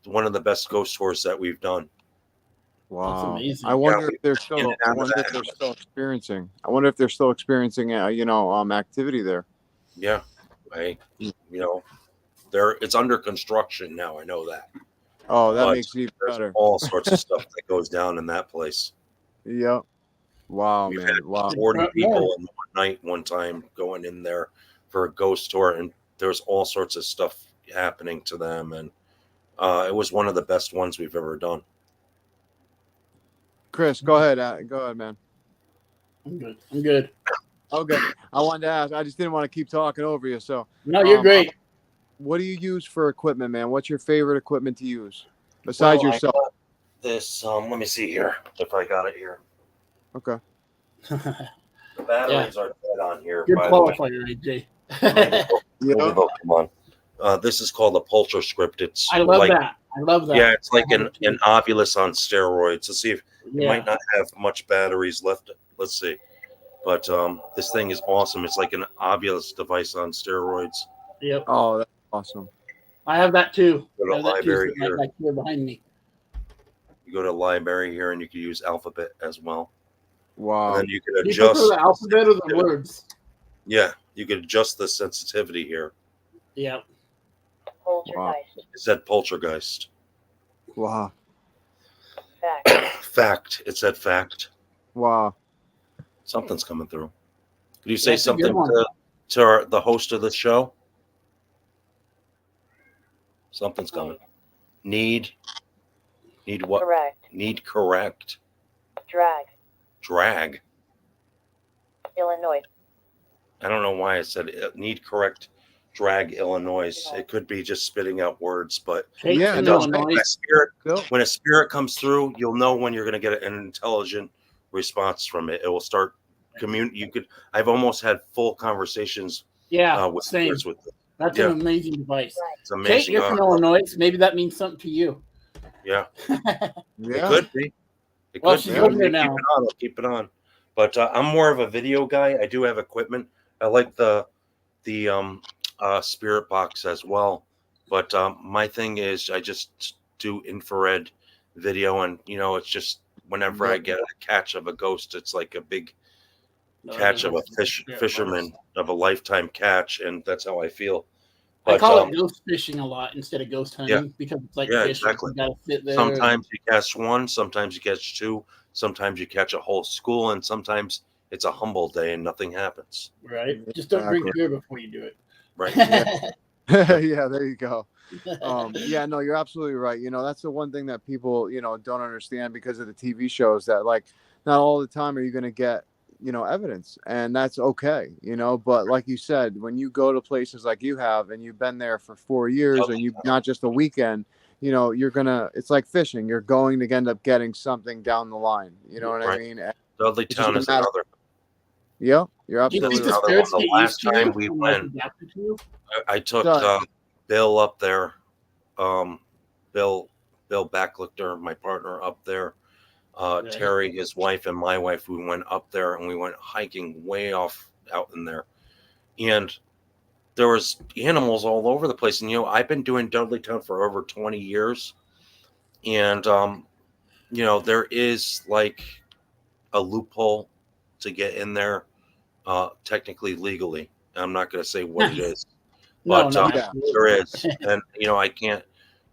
one of the best ghost tours that we've done. Wow. That's amazing. I wonder if they're still experiencing. I wonder if they're still experiencing activity there. Yeah. It's under construction now. I know that. Oh, that makes it even better. All sorts of stuff that goes down in that place. Yep. Wow, We've man. had 40 people in one night, one time, going in there for a ghost tour, and there's all sorts of stuff happening to them, and it was one of the best ones we've ever done. Kris, go ahead. Go ahead, man. I'm good. Okay. I wanted to ask. I just didn't want to keep talking over you. So no, you're great. What do you use for equipment, man? What's your favorite equipment to use besides yourself? This, let me see here if I got it here. Okay. The batteries are dead on here. Good qualifier, AJ. Come on. This is called a Pulsar script. It's I love that. Yeah, it's like an Ovilus on steroids. Let's see if it might not have much batteries left. Let's see. But this thing is awesome. It's like an Ovilus device on steroids. Yep. Oh, that's awesome. I have that too. Go to library here. Back here behind me. You go to library here, and you can use alphabet as well. Wow. And then you can adjust the alphabet or the words. Yeah, you could adjust the sensitivity here. Yeah. Wow. It said poltergeist. Wow. Fact. It said fact. Wow. Something's coming through. Could you say something to the host of the show? Something's coming. Need what? Correct. Need correct. Drag. Illinois. I don't know why I said need correct. Drag Illinois. It could be just spitting out words, but yeah, when a spirit comes through, you'll know when you're going to get an intelligent response from it. It will start I've almost had full conversations. With spirits with it. That's an amazing device. It's amazing. Kate, you're from Illinois. Maybe that means something to you. Yeah. It could be. She's over there now. I'll keep it on. But I'm more of a video guy. I do have equipment. I like the spirit box as well. But my thing is I just do infrared video, and it's just whenever I get a catch of a ghost, it's like a big catch of a fisherman of a lifetime catch, and that's how I feel. But, I call it ghost fishing a lot instead of ghost hunting because it's like fishing. Exactly. You gotta sit there. Sometimes you catch one, sometimes you catch two, sometimes you catch a whole school, and sometimes it's a humble day and nothing happens. Right. Just don't drink beer before you do it. Right. Yeah, there you go. Yeah, no, you're absolutely right. That's the one thing that people, don't understand because of the TV shows that not all the time are you going to get, evidence, and that's okay, but like you said, when you go to places like you have and you've been there for 4 years and you not just a weekend, it's like fishing. You're going to end up getting something down the line. You know what I mean? Dudley Town is another. Yeah, you're absolutely right. The last time we went, I took Bill up there, Bill Backlichter, my partner, up there. Terry, his wife, and my wife, we went up there and we went hiking way off out in there, and there was animals all over the place. And I've been doing Dudley Town for over 20 years, and there is like a loophole to get in there, technically legally. I'm not going to say what it is, but there is, and I can't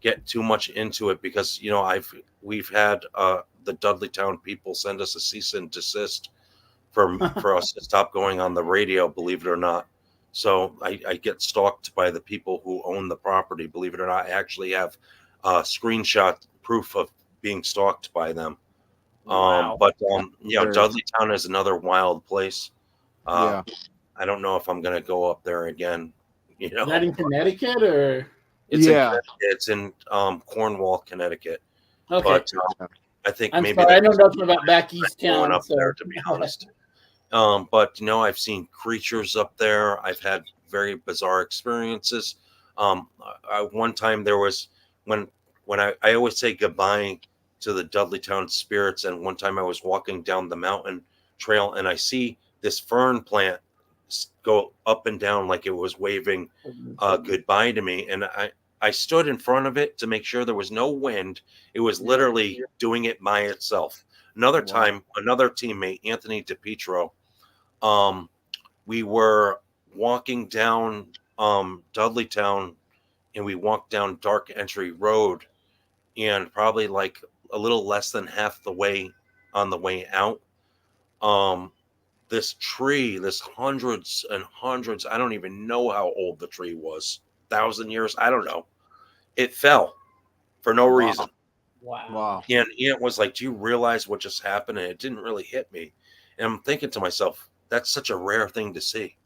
get too much into it because we've had the Dudley Town people send us a cease and desist for us to stop going on the radio, believe it or not. So I get stalked by the people who own the property. Believe it or not, I actually have screenshot proof of being stalked by them. Wow. But Dudleytown is another wild place. Yeah. I don't know if I'm going to go up there again. Is that in Connecticut or? It's in Yeah. Connecticut. It's in Cornwall, Connecticut. Okay. But I think I'm maybe sorry, I know nothing about back east town. up there, to be honest. But I've seen creatures up there. I've had very bizarre experiences. One time there was when I always say goodbye to the Dudleytown spirits, and one time I was walking down the mountain trail and I see this fern plant go up and down like it was waving goodbye to me, and I stood in front of it to make sure there was no wind. It was literally doing it by itself. Another time, another teammate, Anthony DePietro, we were walking down Dudleytown, and we walked down Dark Entry Road, and probably like a little less than half the way on the way out, this tree, this hundreds and hundreds, I don't even know how old the tree was, 1,000 years, I don't know. It fell for no reason. Wow. And Aunt was like, do you realize what just happened? And it didn't really hit me. And I'm thinking to myself, that's such a rare thing to see.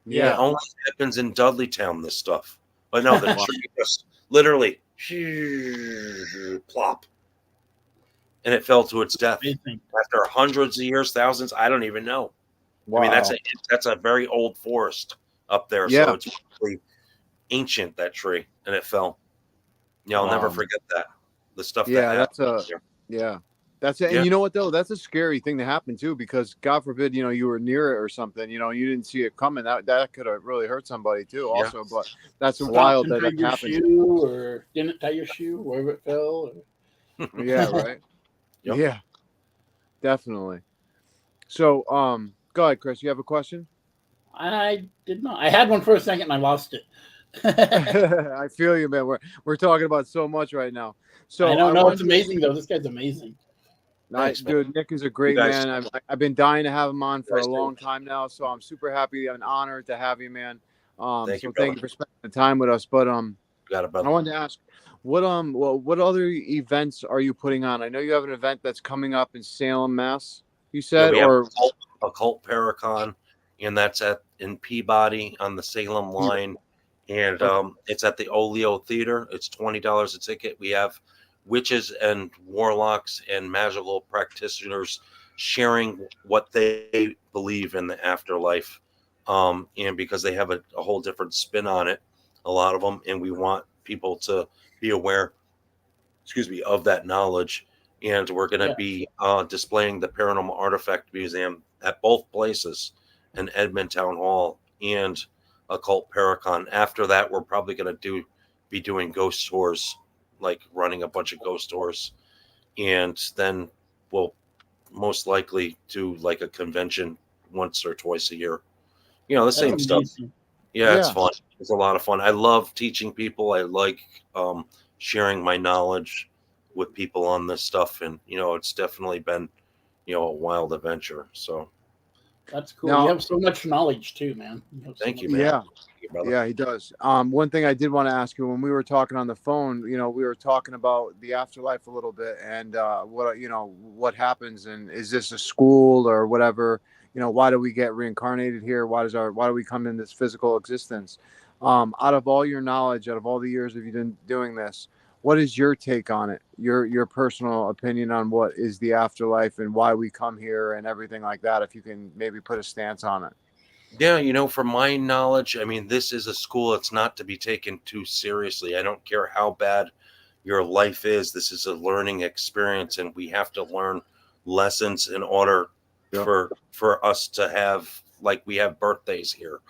Yeah. It only happens in Dudleytown, this stuff. But no, the tree just literally plop. And it fell to its death. Amazing. After hundreds of years, thousands, I don't even know. Wow. I mean, that's a very old forest up there. Yeah. So it's really ancient, that tree, and it fell. I'll never forget that. The stuff that's it. And Yeah. you know what though? That's a scary thing to happen too, because God forbid, you were near it or something, you didn't see it coming. That could have really hurt somebody too, also. But that's wild that happened. Shoe or didn't tie your shoe wherever it fell. Yeah, right. Yep. Yeah, definitely. So, go ahead, Kris. You have a question? I did not. I had one for a second and I lost it. I feel you, man. We're talking about so much right now. So I don't know. It's amazing though. This guy's amazing. Nice, dude. Nick is a great man. I've been dying to have him on for a long time now, so I'm super happy and honored to have you, man. Thank you for spending the time with us. But I wanted to ask, what other events are you putting on? I know you have an event that's coming up in Salem, Mass. You said, or Occult Paracon, and that's in Peabody on the Salem line, and it's at the Oleo Theater. It's $20 a ticket. We have witches and warlocks and magical practitioners sharing what they believe in the afterlife, and because they have a whole different spin on it, a lot of them, and we want people to be aware, of that knowledge. And we're going to be displaying the Paranormal Artifact Museum at both places, in Edmond Town Hall and Occult Paracon. After that, we're probably going to be doing ghost tours, like running a bunch of ghost tours, and then we'll most likely do like a convention once or twice a year. The same stuff. Yeah, it's fun. It's a lot of fun. I love teaching people. I like sharing my knowledge with people on this stuff, and it's definitely been a wild adventure. So that's cool. You have so much knowledge too, man. Thank you, man. Yeah, he does. One thing I did want to ask you, when we were talking on the phone, we were talking about the afterlife a little bit, and what happens, and is this a school or whatever? Why do we get reincarnated here? Why do we come in this physical existence? Out of all your knowledge, out of all the years of you been doing this, what is your take on it? Your personal opinion on what is the afterlife and why we come here and everything like that, if you can maybe put a stance on it. Yeah, from my knowledge, I mean, this is a school. It's not to be taken too seriously. I don't care how bad your life is. This is a learning experience, and we have to learn lessons in order for us to have, like, we have birthdays here.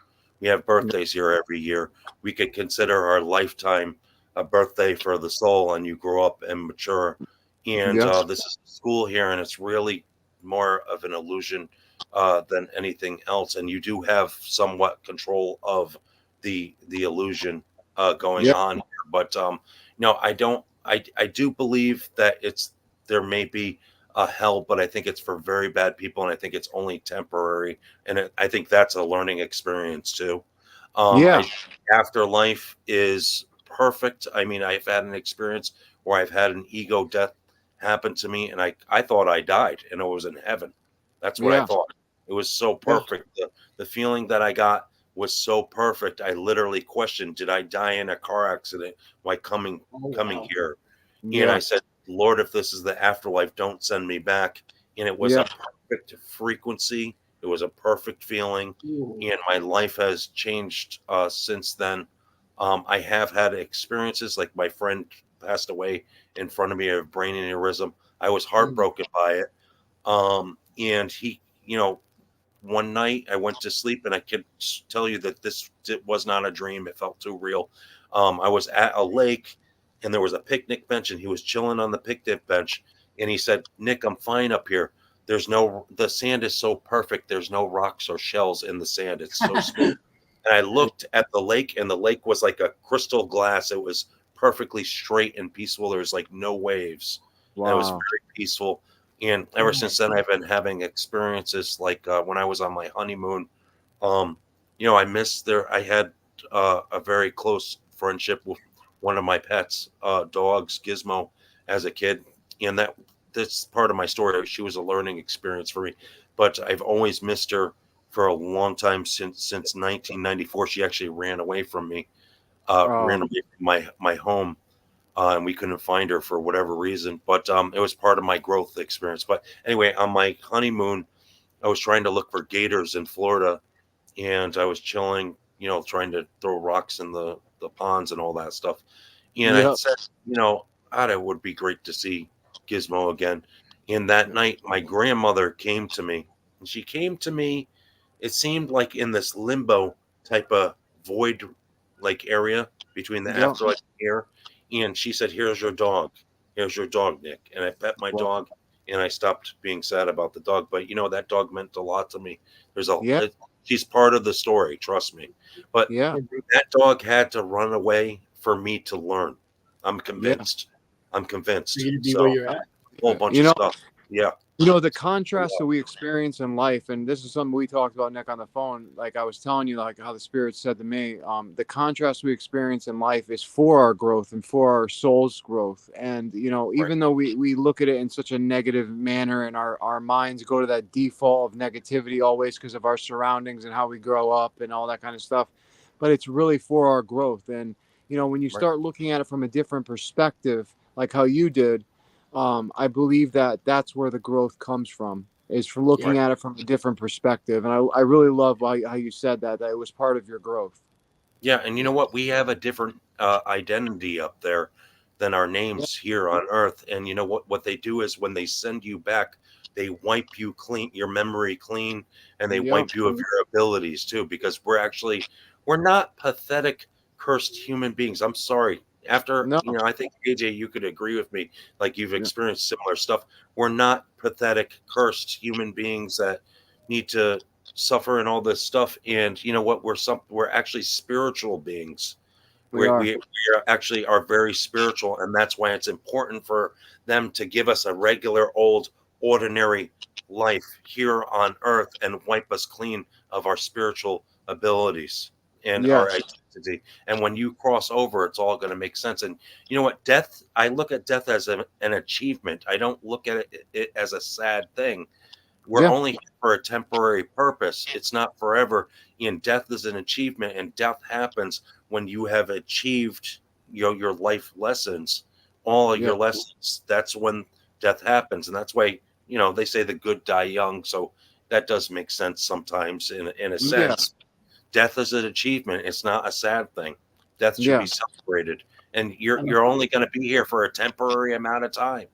We have birthdays here every year. We could consider our lifetime a birthday for the soul, and you grow up and mature. And this is school here, and it's really more of an illusion than anything else. And you do have somewhat control of the illusion going on here. But no, I don't. I do believe that there may be a hell, but I think it's for very bad people, and I think it's only temporary. And I think that's a learning experience too. Afterlife is perfect. I mean, I've had an experience where I've had an ego death happen to me, and I thought I died and I was in heaven. That's what I thought. It was so perfect. The feeling that I got was so perfect. I literally questioned, did I die in a car accident while coming here? And I said, Lord, if this is the afterlife, don't send me back. And it was a perfect frequency. It was a perfect feeling. And my life has changed since then. I have had experiences like my friend passed away in front of me of brain aneurysm. I was heartbroken by it. And he, one night I went to sleep, and I could tell you that it was not a dream. It felt too real. I was at a lake, and there was a picnic bench, and he was chilling on the picnic bench. And he said, Nick, I'm fine up here. The sand is so perfect. There's no rocks or shells in the sand. It's so smooth. And I looked at the lake, and the lake was like a crystal glass. It was perfectly straight and peaceful. There was like no waves. Wow. And it was very peaceful. And ever since then, I've been having experiences like when I was on my honeymoon. I had a very close friendship with one of my pets, dogs, Gizmo, as a kid. And that's part of my story. She was a learning experience for me. But I've always missed her for a long time since 1994. She actually ran away from me, ran away from my home. And we couldn't find her for whatever reason, but it was part of my growth experience. But anyway, on my honeymoon, I was trying to look for gators in Florida, and I was chilling, trying to throw rocks in the ponds and all that stuff. And I said, it would be great to see Gizmo again. And that night, my grandmother came to me, and she came to me. It seemed like in this limbo type of void, like area between the afterlife and here. And she said, here's your dog. Here's your dog, Nick. And I pet my dog, and I stopped being sad about the dog. But, that dog meant a lot to me. She's part of the story, trust me. But that dog had to run away for me to learn. I'm convinced. I'm convinced. For you to be where you're at. A whole bunch of stuff. Yeah. The contrast that we experience in life, and this is something we talked about, Nick, on the phone. Like I was telling you, like how the Spirit said to me, the contrast we experience in life is for our growth and for our soul's growth. And, even though we look at it in such a negative manner, and our minds go to that default of negativity always because of our surroundings and how we grow up and all that kind of stuff, but it's really for our growth. And, when you start looking at it from a different perspective, like how you did, I believe that's where the growth comes from, is from looking at it from a different perspective. And I really love how you said that it was part of your growth. Yeah. And you know what? We have a different identity up there than our names here on Earth. And you know what they do is when they send you back, they wipe you clean, your memory clean, and they wipe you of your abilities too, because we're not pathetic, cursed human beings. I'm sorry. After, I think, AJ, you could agree with me, like you've experienced similar stuff. We're not pathetic, cursed human beings that need to suffer and all this stuff. And you know what? We're actually spiritual beings. We actually are very spiritual. And that's why it's important for them to give us a regular, old, ordinary life here on Earth and wipe us clean of our spiritual abilities and our identity. And when you cross over, it's all going to make sense. And you know what? Death, I look at death as an achievement. I don't look at it as a sad thing. We're only here for a temporary purpose. It's not forever. And death is an achievement, and death happens when you have achieved your life lessons, all of your lessons. That's when death happens. And that's why, they say the good die young. So that does make sense sometimes in a sense. Death is an achievement. It's not a sad thing. Death should be celebrated. And you're only going to be here for a temporary amount of time.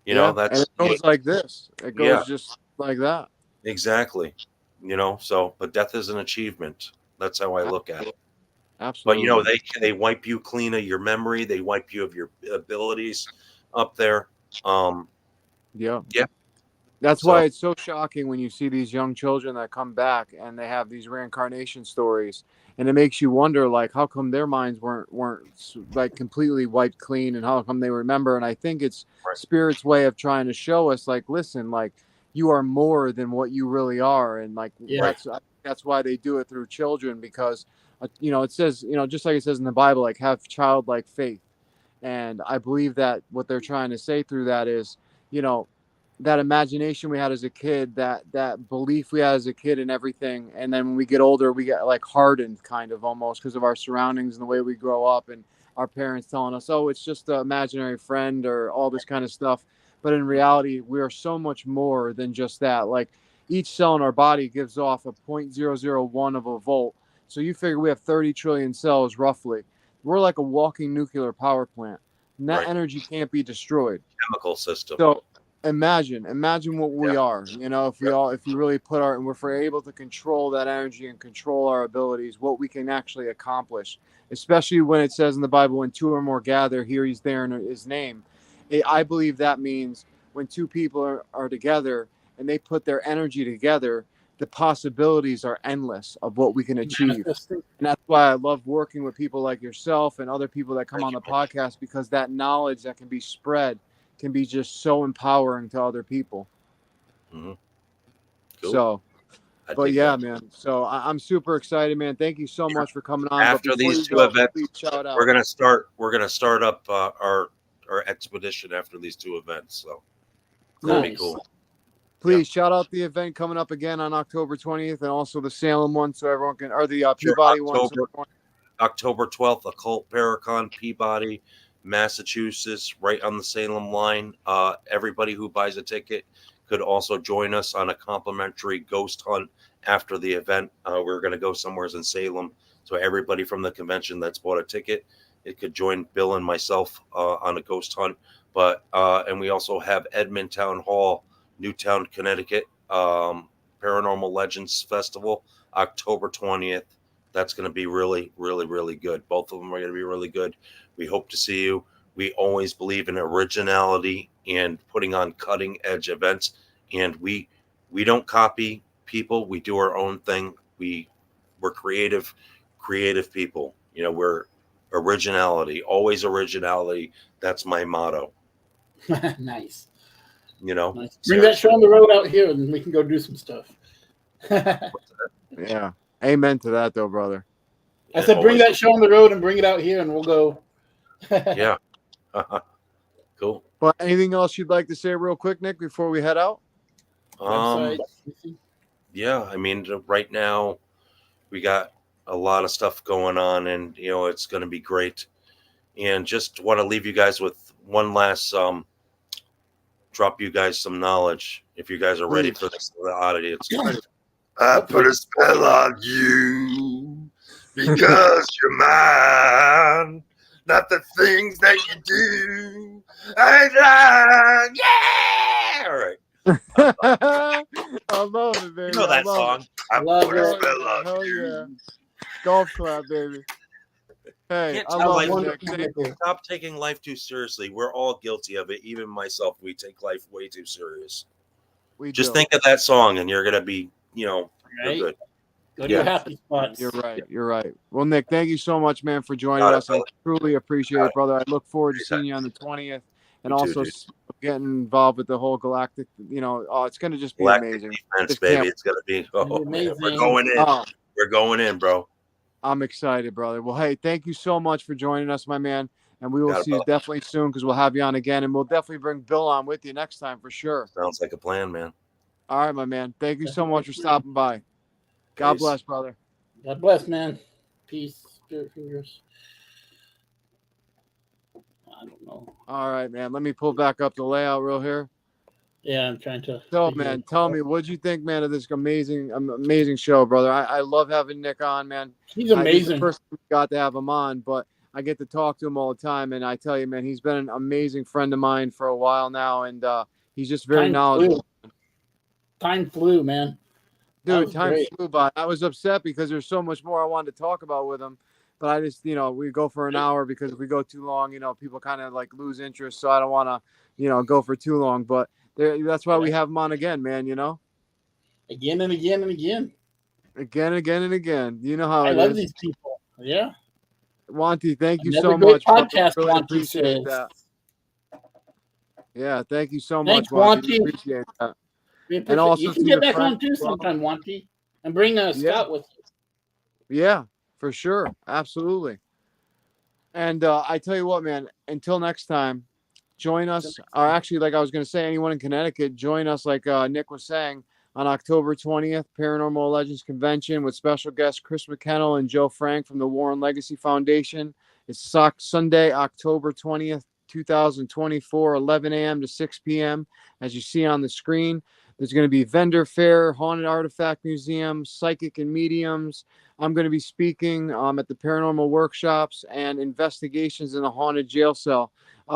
That's, and it goes like this. It goes just like that. Exactly. But death is an achievement. That's how I look at it. Absolutely. But they wipe you clean of your memory. They wipe you of your abilities up there. That's why it's so shocking when you see these young children that come back and they have these reincarnation stories, and it makes you wonder, like, how come their minds weren't like completely wiped clean, and how come they remember? And I think it's Spirit's way of trying to show us, like, listen, like, you are more than what you really are, and like that's why they do it through children, because it says, just like it says in the Bible, like have childlike faith. And I believe that what they're trying to say through that is, that imagination we had as a kid, that belief we had as a kid and everything. And then when we get older, we get like hardened kind of almost because of our surroundings and the way we grow up and our parents telling us, oh, it's just an imaginary friend or all this kind of stuff. But in reality, we are so much more than just that. Like each cell in our body gives off a 0.001 of a volt. So you figure we have 30 trillion cells roughly. We're like a walking nuclear power plant. And that energy can't be destroyed. Chemical system. So imagine what we are, if we really put and if we're able to control that energy and control our abilities, what we can actually accomplish, especially when it says in the Bible, when two or more gather, here he's there in his name. I believe that means when two people are together and they put their energy together, the possibilities are endless of what we can achieve. And that's why I love working with people like yourself and other people that come on the podcast, because that knowledge that can be spread can be just so empowering to other people. Mm-hmm. Cool. So, but yeah, man. So I'm super excited, man. Thank you so much for coming on. After these two events, we're gonna start up our expedition after these two events. So that'll be cool. Please shout out the event coming up again on October 20th, and also the Salem one, so everyone can, or the Peabody one. October 12th, Occult Paracon, Peabody, Massachusetts, right on the Salem line. Everybody who buys a ticket could also join us on a complimentary ghost hunt after the event. We're going to go somewhere in Salem, so everybody from the convention that's bought a ticket, it could join Bill and myself on a ghost hunt. But and we also have Edmond Town Hall, Newtown, Connecticut, Paranormal Legends Festival, October 20th. That's going to be really, really, really good. Both of them are going to be really good. We hope to see you. We always believe in originality and putting on cutting edge events. And we don't copy people. We do our own thing. We're creative people. We're originality, always originality. That's my motto. Nice. Nice. Bring that show on the road out here and we can go do some stuff. Yeah. Amen to that, though, brother. I said, bring that show on the road and bring it out here and we'll go. Yeah. Cool. But anything else you'd like to say real quick, Nick, before we head out? Yeah. I mean, right now we got a lot of stuff going on and, it's going to be great. And just want to leave you guys with one last, drop you guys some knowledge if you guys are ready for this oddity. I put a spell on you because you're mine. Not the things that you do. I ain't lying. Yeah. All right. I love it, baby. You know that song. I love it. Hell yeah. Golf clap, baby. Hey, I love it. Stop taking life too seriously. We're all guilty of it. Even myself, we take life way too serious. Just think of that song and you're going to be, you're good. Go to your happy spots. You're right. Well, Nick, thank you so much, man, for joining us. I truly appreciate it, brother. I look forward to seeing you on the 20th and also getting involved with the whole galactic, it's going to just be amazing. Defense, baby. It's going to be, man, we're going in. We're going in, bro. I'm excited, brother. Well, hey, thank you so much for joining us, my man. And we will see you definitely soon because we'll have you on again. And we'll definitely bring Bill on with you next time for sure. Sounds like a plan, man. All right, my man. Thank you so much for stopping by. God bless, brother. God bless, man. Peace. Spirit fingers. I don't know. All right, man. Let me pull back up the layout real here. Yeah, I'm trying to. So, man, tell me, what'd you think, man, of this amazing show, brother? I love having Nick on, man. He's amazing. He's the first time we got to have him on, but I get to talk to him all the time, and I tell you, man, he's been an amazing friend of mine for a while now, and he's just very knowledgeable. Time flew, man. Dude, time flew by. I was upset because there's so much more I wanted to talk about with him, but I just, we go for an hour because if we go too long, people kind of like lose interest, so I don't want to, go for too long, but that's why we have him on again, man, Again and again and again. Again and again. You know how I love these people. Yeah. Wanty, thank you so much. Podcast, really Wanty appreciate says. that. Yeah, thank you so Thanks, much, Wanty. Wanty. Appreciate that. And also you can get back on too sometime, Wanty, and bring Scott with you. Yeah, For sure. Absolutely. And I tell you what, man, until next time, join us. Or actually, like I was going to say, anyone in Connecticut, join us, like Nick was saying, on October 20th, Paranormal Legends Convention with special guests Chris McKennell and Joe Frank from the Warren Legacy Foundation. It's Sunday, October 20th, 2024, 11 a.m. to 6 p.m. As you see on the screen, there's going to be vendor fair, haunted artifact museum, psychic and mediums. I'm going to be speaking at the paranormal workshops and investigations in the haunted jail cell.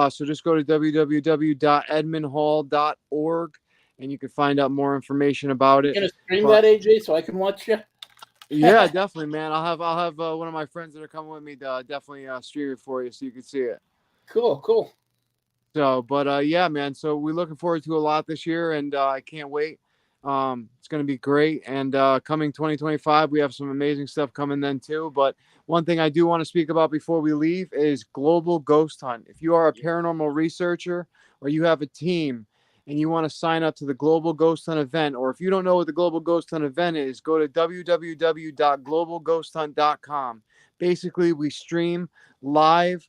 So just go to www.edmundhall.org and you can find out more information about it. You're gonna stream that, AJ, so I can watch you? Yeah, definitely, man. I'll have one of my friends that are coming with me to definitely stream it for you so you can see it. Cool. So, but yeah, man. So we're looking forward to a lot this year, and I can't wait. It's going to be great. And coming 2025, we have some amazing stuff coming then too. But one thing I do want to speak about before we leave is Global Ghost Hunt. If you are a paranormal researcher or you have a team and you want to sign up to the Global Ghost Hunt event, or if you don't know what the Global Ghost Hunt event is, go to www.globalghosthunt.com. Basically, we stream live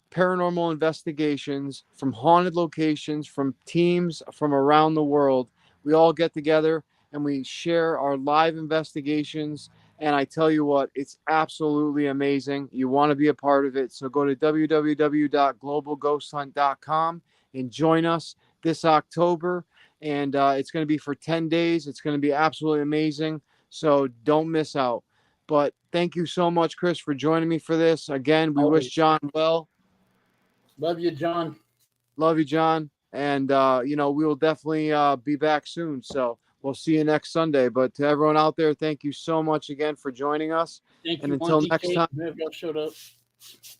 paranormal investigations from haunted locations, from teams from around the world. We all get together and we share our live investigations. And I tell you what, it's absolutely amazing. You want to be a part of it. So go to www.globalghosthunt.com and join us this October. And it's going to be for 10 days. It's going to be absolutely amazing. So don't miss out. But thank you so much, Kris, for joining me for this. Again, we wish John well. Love you, John. Love you, John. And, we will definitely be back soon. So we'll see you next Sunday. But to everyone out there, thank you so much again for joining us. Thank and you, until next time. Showed up.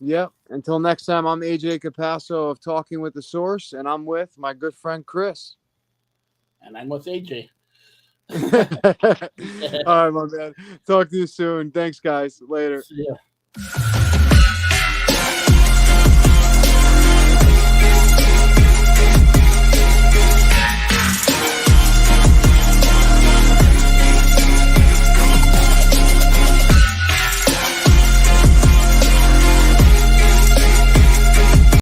Yep. Until next time, I'm AJ Capasso of Talking with the Source, and I'm with my good friend Kris. And I'm with AJ. All right, my man. Talk to you soon. Thanks, guys. Later. See ya.